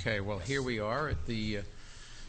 Okay, well, here we are at the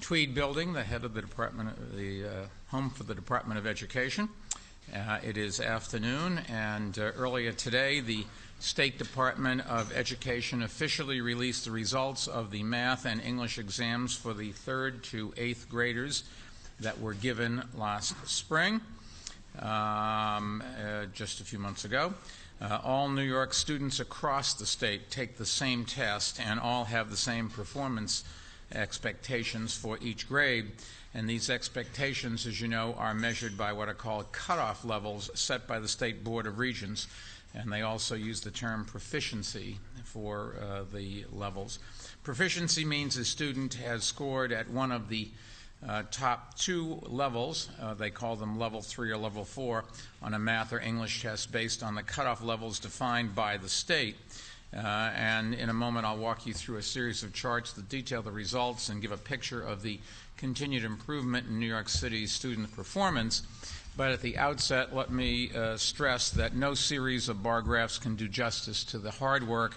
Tweed Building, the head of the home for the Department of Education. It is afternoon, and earlier today, the State Department of Education officially released the results of the math and English exams for the 3rd to 8th graders that were given last spring, just a few months ago. All New York students across the state take the same test and all have the same performance expectations for each grade. And these expectations, as you know, are measured by what are called cutoff levels set by the State Board of Regents. And they also use the term proficiency for the levels. Proficiency means a student has scored at one of the top 2 levels, they call them level 3 or level 4, on a math or English test based on the cutoff levels defined by the state. And in a moment I'll walk you through a series of charts that detail the results and give a picture of the continued improvement in New York City's student performance. But at the outset, let me stress that no series of bar graphs can do justice to the hard work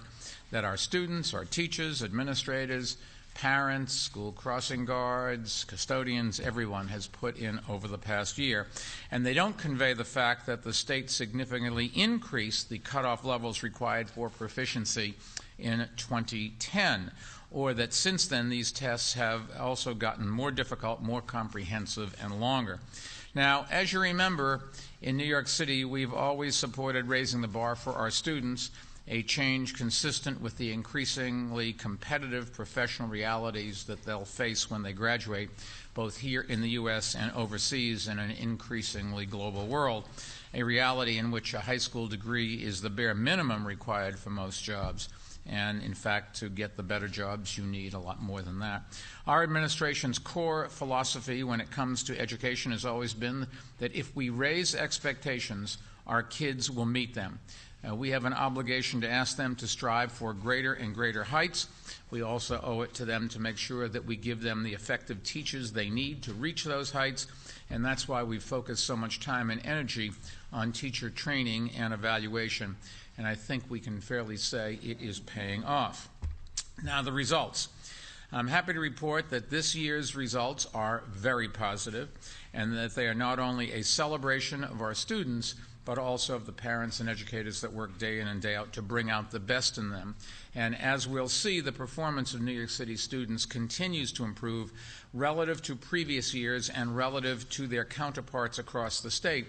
that our students, our teachers, administrators, parents, school crossing guards, custodians, everyone has put in over the past year. And they don't convey the fact that the state significantly increased the cutoff levels required for proficiency in 2010, or that since then these tests have also gotten more difficult, more comprehensive, and longer. Now, as you remember, in New York City, we've always supported raising the bar for our students, a change consistent with the increasingly competitive professional realities that they'll face when they graduate, both here in the U.S. and overseas in an increasingly global world, a reality in which a high school degree is the bare minimum required for most jobs. And in fact, to get the better jobs, you need a lot more than that. Our administration's core philosophy when it comes to education has always been that if we raise expectations, our kids will meet them. We have an obligation to ask them to strive for greater and greater heights. We also owe it to them to make sure that we give them the effective teachers they need to reach those heights, and that's why we focus so much time and energy on teacher training and evaluation, and I think we can fairly say it is paying off. Now, the results. I'm happy to report that this year's results are very positive, and that they are not only a celebration of our students, but also of the parents and educators that work day in and day out to bring out the best in them. And as we'll see, the performance of New York City students continues to improve relative to previous years and relative to their counterparts across the state.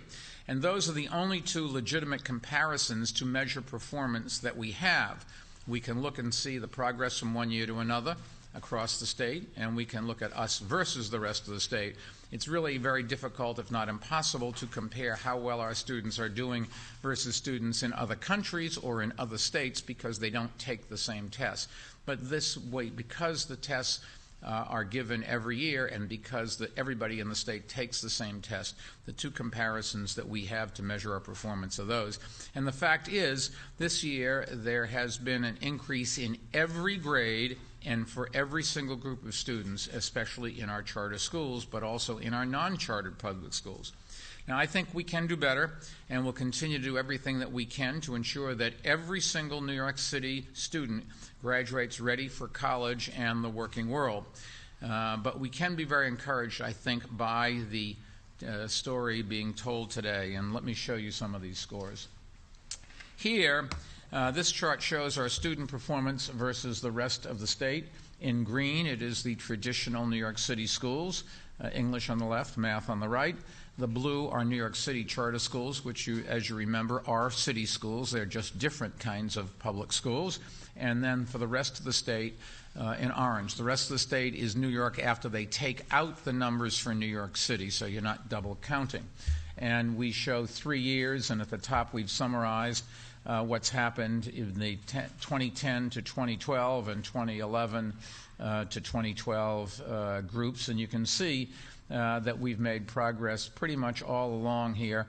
And those are the only 2 legitimate comparisons to measure performance that we have. We can look and see the progress from one year to another across the state, and we can look at us versus the rest of the state. It's really very difficult, if not impossible, to compare how well our students are doing versus students in other countries or in other states because they don't take the same tests. But this way, because the tests are given every year and because everybody in the state takes the same test, the 2 comparisons that we have to measure our performance are those. And the fact is, this year there has been an increase in every grade and for every single group of students, especially in our charter schools, but also in our non-chartered public schools. Now, I think we can do better, and we'll continue to do everything that we can to ensure that every single New York City student graduates ready for college and the working world. But we can be very encouraged, I think, by the story being told today, and let me show you some of these scores. Here, this chart shows our student performance versus the rest of the state. In green, it is the traditional New York City schools, English on the left, math on the right. The blue are New York City charter schools, which, as you remember, are city schools. They're just different kinds of public schools. And then for the rest of the state, in orange, the rest of the state is New York after they take out the numbers for New York City, so you're not double counting. And we show 3 years, and at the top we've summarized what's happened in the 2010 to 2012 and 2011 to 2012 groups, and you can see that we've made progress pretty much all along here.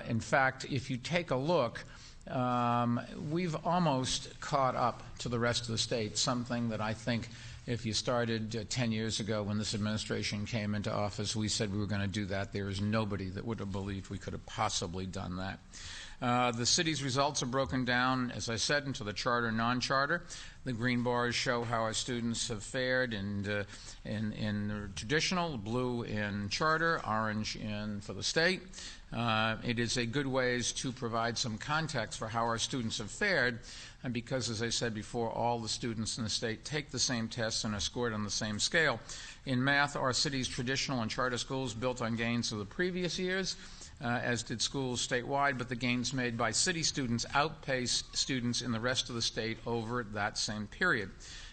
In fact, if you take a look, we've almost caught up to the rest of the state, something that I think if you started 10 years ago when this administration came into office, we said we were going to do that. There is nobody that would have believed we could have possibly done that. The city's results are broken down, as I said, into the charter and non-charter. The green bars show how our students have fared in the traditional, blue in charter, orange for the state. It is a good way to provide some context for how our students have fared, and because, as I said before, all the students in the state take the same tests and are scored on the same scale. In math, our city's traditional and charter schools built on gains of the previous years, as did schools statewide, but the gains made by city students outpaced students in the rest of the state over that same period.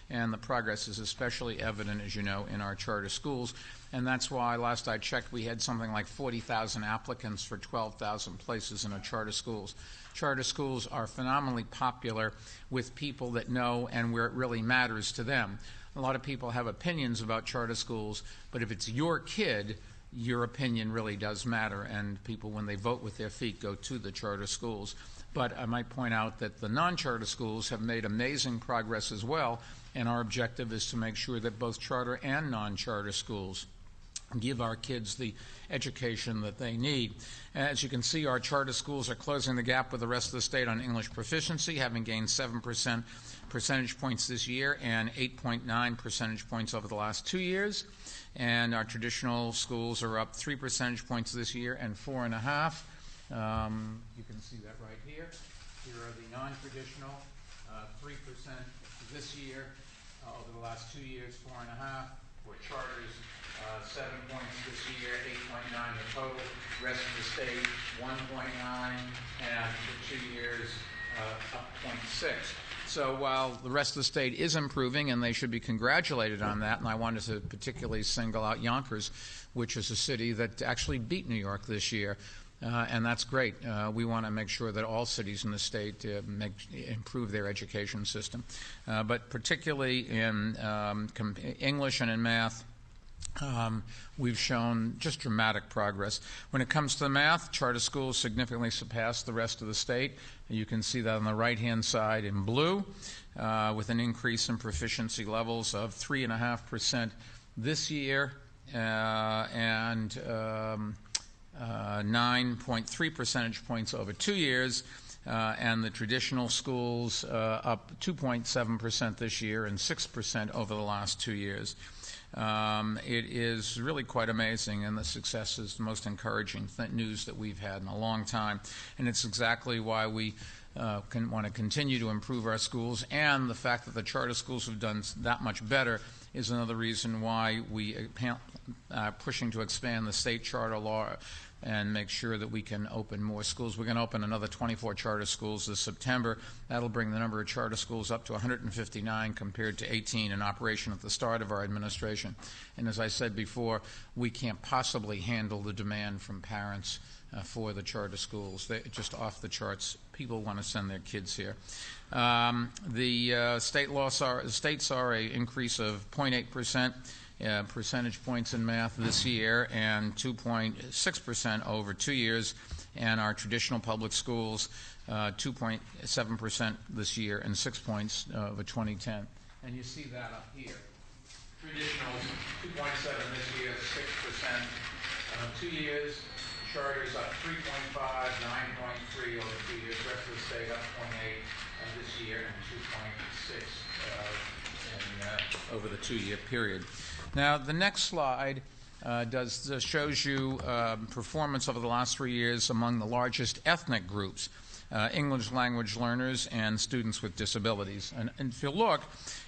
And the progress is especially evident, as you know, in our charter schools. And that's why, last I checked, we had something like 40,000 applicants for 12,000 places in our charter schools. Charter schools are phenomenally popular with people that know and where it really matters to them. A lot of people have opinions about charter schools, but if it's your kid, your opinion really does matter, and people, when they vote with their feet, go to the charter schools. But I might point out that the non-charter schools have made amazing progress as well, and our objective is to make sure that both charter and non-charter schools give our kids the education that they need. As you can see, our charter schools are closing the gap with the rest of the state on English proficiency, having gained 7 percentage points this year and 8.9 percentage points over the last 2 years. And our traditional schools are up 3 percentage points this year and 4.5. You can see that right here. Here are the non-traditional, 3% this year, over the last 2 years, 4.5. For charters, 7 points this year, 8.9 the total. Rest of the state, 1.9, and for 2 years, up 0.6. So while the rest of the state is improving, and they should be congratulated on that, and I wanted to particularly single out Yonkers, which is a city that actually beat New York this year, and that's great. We want to make sure that all cities in the state improve their education system. But particularly in English and in math, we've shown just dramatic progress. When it comes to the math, charter schools significantly surpassed the rest of the state. You can see that on the right-hand side in blue, with an increase in proficiency levels of 3.5% this year and 9.3 percentage points over 2 years. And the traditional schools up 2.7% this year and 6% over the last 2 years. It is really quite amazing, and the success is the most encouraging news that we've had in a long time. And it's exactly why we want to continue to improve our schools, and the fact that the charter schools have done that much better is another reason why we are pushing to expand the state charter law and make sure that we can open more schools. We're going to open another 24 charter schools this September. That'll bring the number of charter schools up to 159 compared to 18 in operation at the start of our administration. And as I said before, we can't possibly handle the demand from parents for the charter schools. They're just off the charts. People want to send their kids here. The states are an increase of 0.8%. Percentage points in math this year and 2.6% over 2 years, and our traditional public schools 2.7% this year and 6 points over 2010. And you see that up here. Traditionals 2.7 this year, 6% 2 years. Charters up 3.5, 9.3 over 2 years. Rest of the state up 0.8 this year and 2.6 over the 2-year period. Now, the next slide shows you performance over the last 3 years among the largest ethnic groups, English language learners and students with disabilities. And if you look,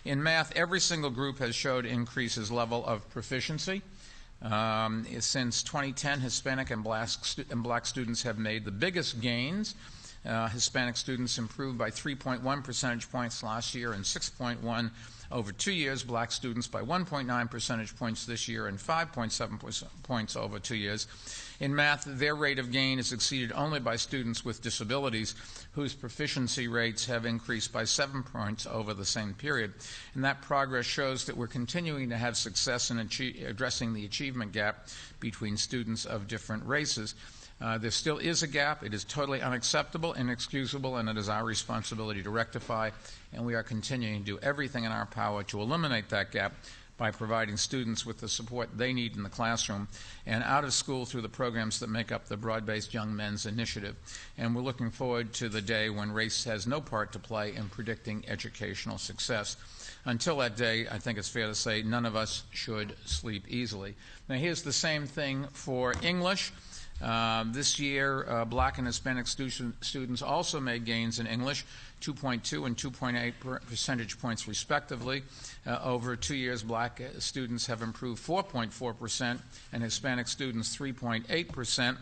in math, every single group has showed increases level of proficiency. Since 2010, Hispanic and black students have made the biggest gains. Hispanic students improved by 3.1 percentage points last year and 6.1 over 2 years. Black students by 1.9 percentage points this year and 5.7 points over 2 years. In math, their rate of gain is exceeded only by students with disabilities, whose proficiency rates have increased by 7 points over the same period. And that progress shows that we're continuing to have success in addressing the achievement gap between students of different races. There still is a gap. It is totally unacceptable, inexcusable, and it is our responsibility to rectify, and we are continuing to do everything in our power to eliminate that gap by providing students with the support they need in the classroom, and out of school through the programs that make up the Broad-Based Young Men's Initiative. And we're looking forward to the day when race has no part to play in predicting educational success. Until that day, I think it's fair to say none of us should sleep easily. Now, here's the same thing for English. This year, black and Hispanic students also made gains in English, 2.2 and 2.8 percentage points respectively. Over 2 years, black students have improved 4.4% and Hispanic students 3.8%.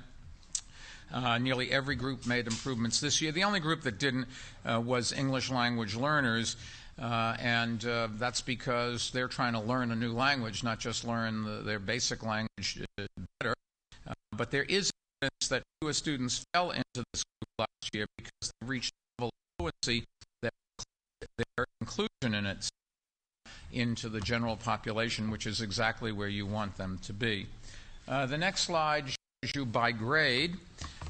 Nearly every group made improvements this year. The only group that didn't was English language learners. And that's because they're trying to learn a new language, not just learn their basic language better. But there is evidence that fewer students fell into this group last year because they reached a level of fluency that their inclusion in it into the general population, which is exactly where you want them to be. The next slide shows you by grade,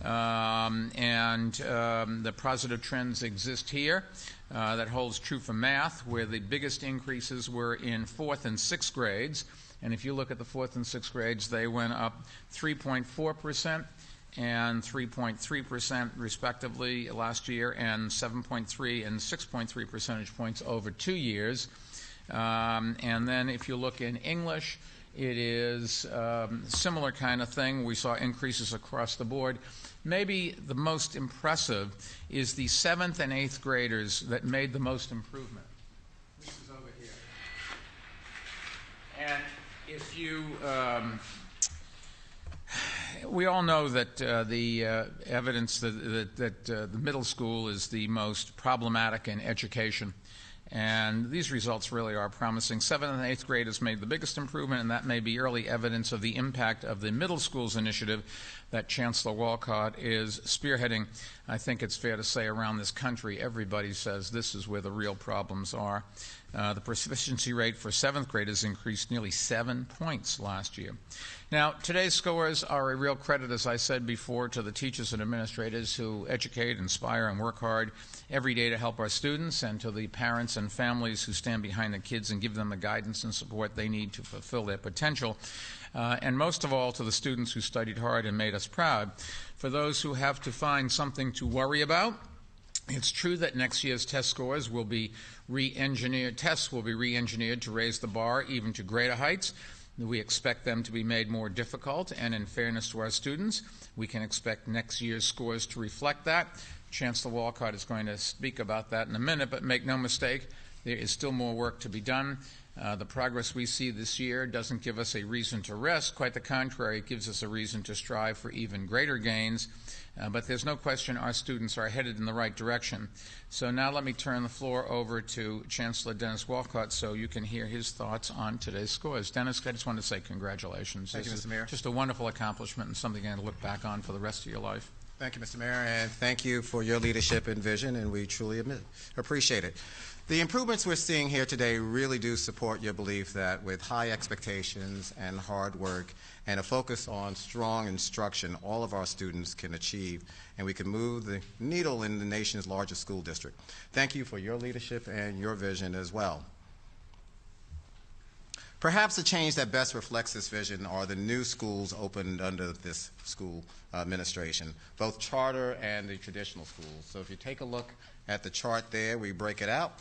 and the positive trends exist here. That holds true for math, where the biggest increases were in 4th and 6th grades. And if you look at the 4th and 6th grades, they went up 3.4% and 3.3% respectively last year, and 7.3 and 6.3 percentage points over 2 years. And then if you look in English, it is similar kind of thing. We saw increases across the board. Maybe the most impressive is the 7th and 8th graders that made the most improvement. This is over here. And if you, we all know that the evidence that the middle school is the most problematic in education. And these results really are promising. 7th and 8th graders made the biggest improvement, and that may be early evidence of the impact of the middle schools initiative that Chancellor Walcott is spearheading. I think it's fair to say around this country, everybody says this is where the real problems are. The proficiency rate for 7th graders increased nearly 7 points last year. Now, today's scores are a real credit, as I said before, to the teachers and administrators who educate, inspire, and work hard every day to help our students, and to the parents and families who stand behind the kids and give them the guidance and support they need to fulfill their potential. And most of all, to the students who studied hard and made us proud. For those who have to find something to worry about, it's true that next year's test scores will be re-engineered. Tests will be re-engineered to raise the bar even to greater heights. We expect them to be made more difficult, and in fairness to our students, we can expect next year's scores to reflect that. Chancellor Walcott is going to speak about that in a minute, but make no mistake, there is still more work to be done. The progress we see this year doesn't give us a reason to rest. Quite the contrary, it gives us a reason to strive for even greater gains. But there's no question our students are headed in the right direction. So now let me turn the floor over to Chancellor Dennis Walcott so you can hear his thoughts on today's scores. Dennis, I just want to say congratulations. Thank you, Mr. Mayor. Just a wonderful accomplishment and something you're going to look back on for the rest of your life. Thank you, Mr. Mayor, and thank you for your leadership and vision, and we truly appreciate it. The improvements we're seeing here today really do support your belief that with high expectations and hard work and a focus on strong instruction, all of our students can achieve, and we can move the needle in the nation's largest school district. Thank you for your leadership and your vision as well. Perhaps the change that best reflects this vision are the new schools opened under this school administration, both charter and the traditional schools. So if you take a look at the chart there, we break it out.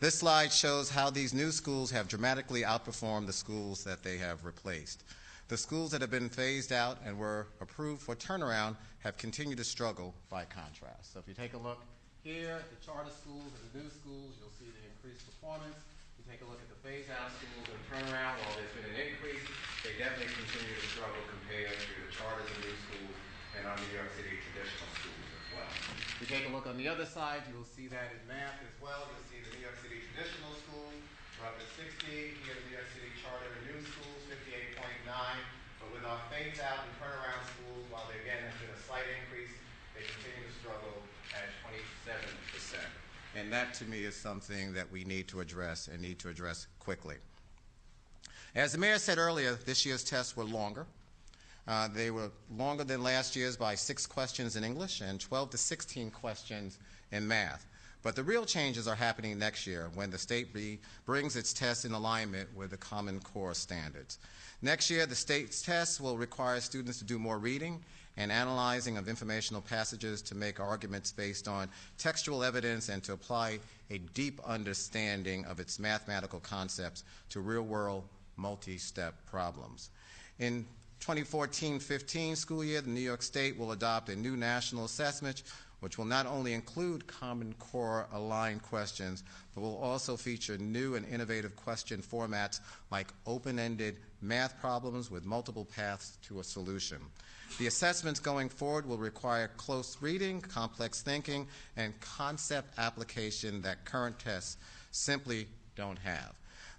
This slide shows how these new schools have dramatically outperformed the schools that they have replaced. The schools that have been phased out and were approved for turnaround have continued to struggle by contrast. So if you take a look here at the charter schools and the new schools, you'll see the increased performance. You take a look at the phase-out schools and turnaround, while there's been an increase, they definitely continue to struggle compared to the charters and new schools and our New York City traditional schools as well. If you take a look on the other side, you'll see that in math as well. You'll see the New York City traditional schools are up at 60. Here, the New York City charter and new schools, 58.9. But with our phase-out and turnaround schools, while there again has been a slight increase, they continue to struggle at 27%. And that, to me, is something that we need to address and need to address quickly. As the mayor said earlier, this year's tests were longer. They were longer than last year's by 6 questions in English and 12 to 16 questions in math. But the real changes are happening next year when the state brings its tests in alignment with the Common Core standards. Next year, the state's tests will require students to do more reading and analyzing of informational passages to make arguments based on textual evidence and to apply a deep understanding of its mathematical concepts to real-world multi-step problems. In 2014-15 school year, the New York State will adopt a new national assessment which will not only include Common Core aligned questions, but will also feature new and innovative question formats like open-ended math problems with multiple paths to a solution. The assessments going forward will require close reading, complex thinking, and concept application that current tests simply don't have.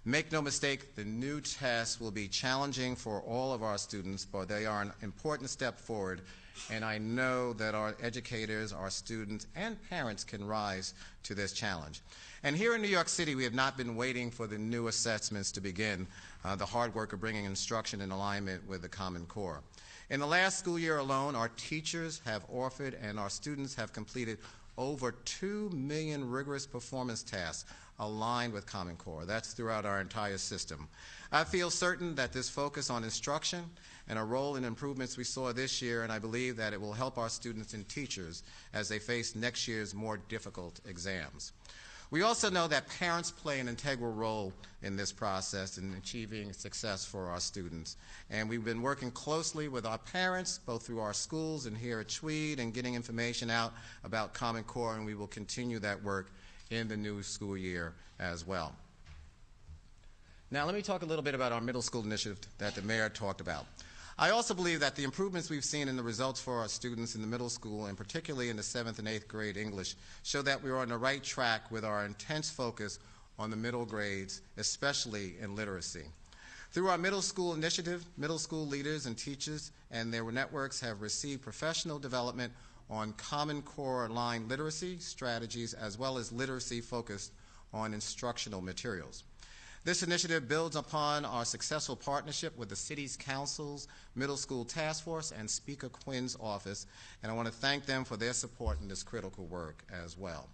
Make no mistake, the new tests will be challenging for all of our students, but they are an important step forward, and I know that our educators, our students, and parents can rise to this challenge. And here in New York City, we have not been waiting for the new assessments to begin the hard work of bringing instruction in alignment with the Common Core. In the last school year alone, our teachers have authored and our students have completed over 2 million rigorous performance tasks aligned with Common Core. That's throughout our entire system. I feel certain that this focus on instruction and a role in improvements we saw this year, and I believe that it will help our students and teachers as they face next year's more difficult exams. We also know that parents play an integral role in this process in achieving success for our students. And we've been working closely with our parents, both through our schools and here at Tweed, and getting information out about Common Core, and we will continue that work in the new school year as well. Now let me talk a little bit about our middle school initiative that the mayor talked about. I also believe that the improvements we've seen in the results for our students in the middle school, and particularly in the 7th and 8th grade English, show that we're on the right track with our intense focus on the middle grades, especially in literacy. Through our middle school initiative, middle school leaders and teachers and their networks have received professional development on Common Core aligned literacy strategies, as well as literacy focused on instructional materials. This initiative builds upon our successful partnership with the City's Council's Middle School Task Force and Speaker Quinn's office, and I want to thank them for their support in this critical work as well.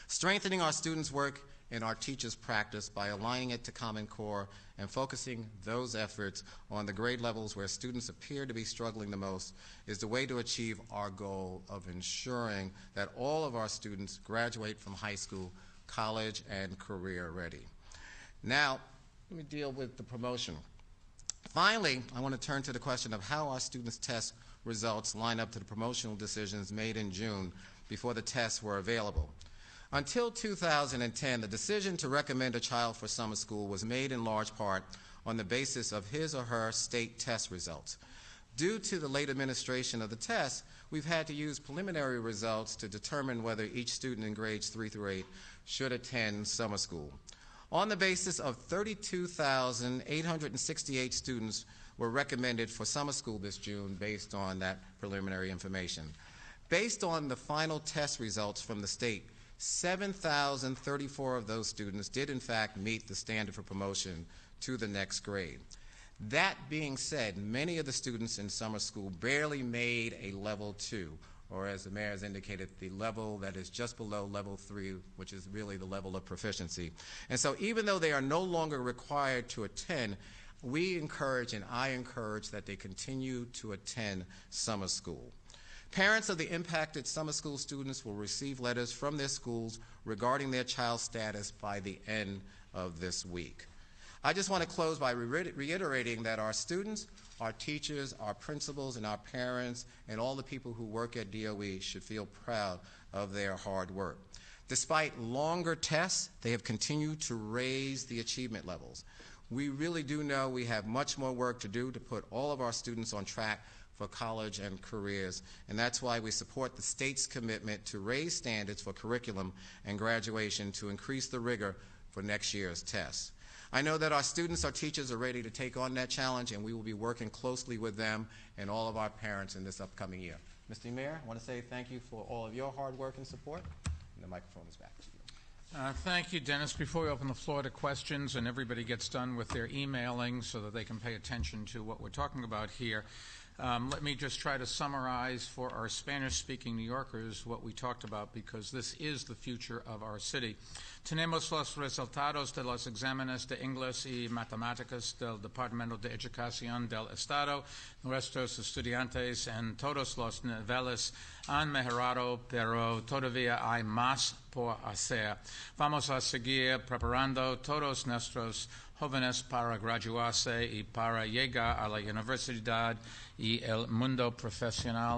Strengthening our students' work and our teachers' practice by aligning it to Common Core and focusing those efforts on the grade levels where students appear to be struggling the most is the way to achieve our goal of ensuring that all of our students graduate from high school, college, and career ready. Now, let me deal with the promotion. Finally, I want to turn to the question of how our students' test results line up to the promotional decisions made in June before the tests were available. Until 2010, the decision to recommend a child for summer school was made in large part on the basis of his or her state test results. Due to the late administration of the test, we've had to use preliminary results to determine whether each student in grades 3 through 8 should attend summer school. On the basis of 32,868 students were recommended for summer school this June based on that preliminary information. Based on the final test results from the state, 7,034 of those students did in fact meet the standard for promotion to the next grade. That being said, many of the students in summer school barely made a level 2, or as the mayor has indicated, the level that is just below level 3, which is really the level of proficiency. And so even though they are no longer required to attend, we encourage and I encourage that they continue to attend summer school. Parents of the impacted summer school students will receive letters from their schools regarding their child's status by the end of this week. I just want to close by reiterating that our students, our teachers, our principals, and our parents, and all the people who work at DOE should feel proud of their hard work. Despite longer tests, they have continued to raise the achievement levels. We really do know we have much more work to do to put all of our students on track for college and careers, and that's why we support the state's commitment to raise standards for curriculum and graduation to increase the rigor for next year's tests. I know that our students, our teachers are ready to take on that challenge, and we will be working closely with them and all of our parents in this upcoming year. Mr. Mayor, I want to say thank you for all of your hard work and support, and the microphone is back to you. Thank you, Dennis. Before we open the floor to questions and everybody gets done with their emailing so that they can pay attention to what we're talking about here, Let me just try to summarize for our Spanish-speaking New Yorkers what we talked about, because this is the future of our city. Tenemos los resultados de los exámenes de inglés y matemáticas del Departamento de Educación del Estado. Nuestros estudiantes en todos los niveles han mejorado, pero todavía hay más por hacer. Vamos a seguir preparando todos nuestros jóvenes para graduarse y para llegar a la universidad y el mundo profesional.